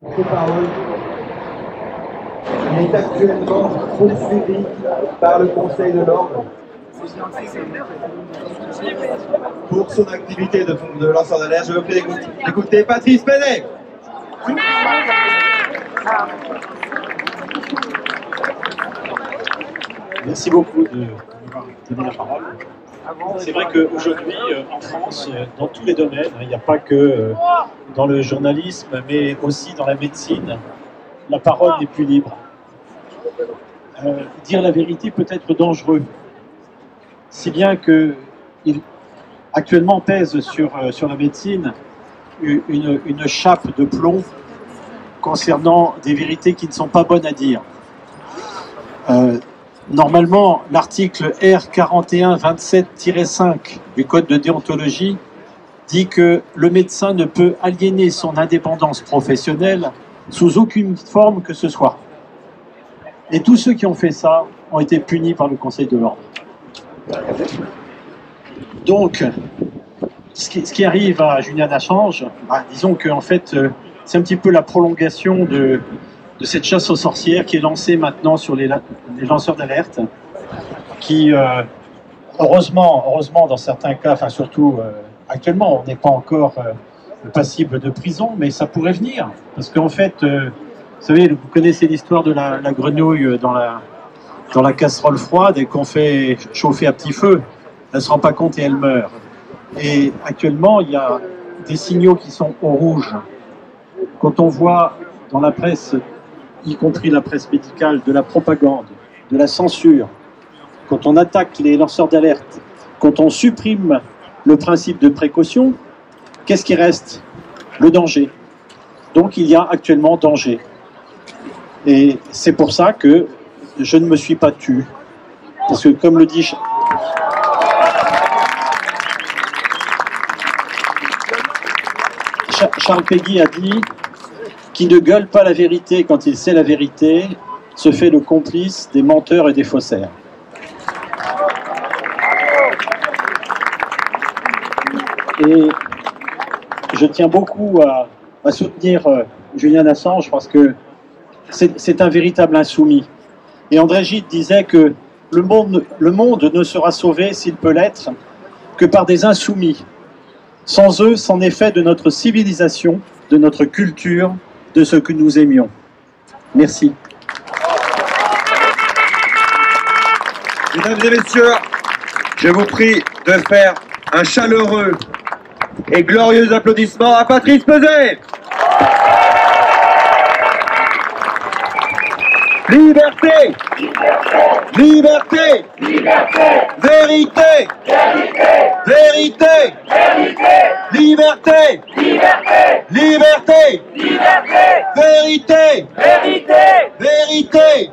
Ces paroles est actuellement poursuivi par le Conseil de l'Ordre pour son activité de lanceur d'alerte. Je vous prie d'écouter Patrice Pénet. Merci beaucoup de m'avoir donné la parole. C'est vrai qu'aujourd'hui, en France, dans tous les domaines, il n'y a pas que dans le journalisme, mais aussi dans la médecine, la parole n'est plus libre. Dire la vérité peut être dangereux, si bien qu'il actuellement pèse sur la médecine une chape de plomb concernant des vérités qui ne sont pas bonnes à dire. Normalement, l'article R4127-5 du Code de déontologie dit que le médecin ne peut aliéner son indépendance professionnelle sous aucune forme que ce soit. Et tous ceux qui ont fait ça ont été punis par le Conseil de l'Ordre. Donc, ce qui arrive à Julian Assange, disons qu'en fait, c'est un petit peu la prolongation de cette chasse aux sorcières qui est lancée maintenant sur les lanceurs d'alerte, qui, heureusement, dans certains cas, enfin surtout actuellement, on n'est pas encore passible de prison, mais ça pourrait venir. Parce qu'en fait, vous savez, vous connaissez l'histoire de la grenouille dans la casserole froide et qu'on fait chauffer à petit feu. Elle ne se rend pas compte et elle meurt. Et actuellement, il y a des signaux qui sont au rouge. Quand on voit dans la presse, y compris la presse médicale, de la propagande, de la censure, quand on attaque les lanceurs d'alerte, quand on supprime le principe de précaution, qu'est-ce qui reste? Le danger. Donc il y a actuellement danger. Et c'est pour ça que je ne me suis pas tu. Parce que comme le dit Charles Péguy a dit: qui ne gueule pas la vérité quand il sait la vérité se fait le complice des menteurs et des faussaires. Et je tiens beaucoup à soutenir Julian Assange parce que c'est un véritable insoumis. Et André Gide disait que le monde ne sera sauvé, s'il peut l'être, que par des insoumis. Sans eux, c'en est fait de notre civilisation, de notre culture, de ce que nous aimions. Merci. Mesdames et messieurs, je vous prie de faire un chaleureux et glorieux applaudissement à Patrice Pénet. Liberté, liberté, liberté, vérité, vérité, liberté, liberté, vérité, vérité, vérité,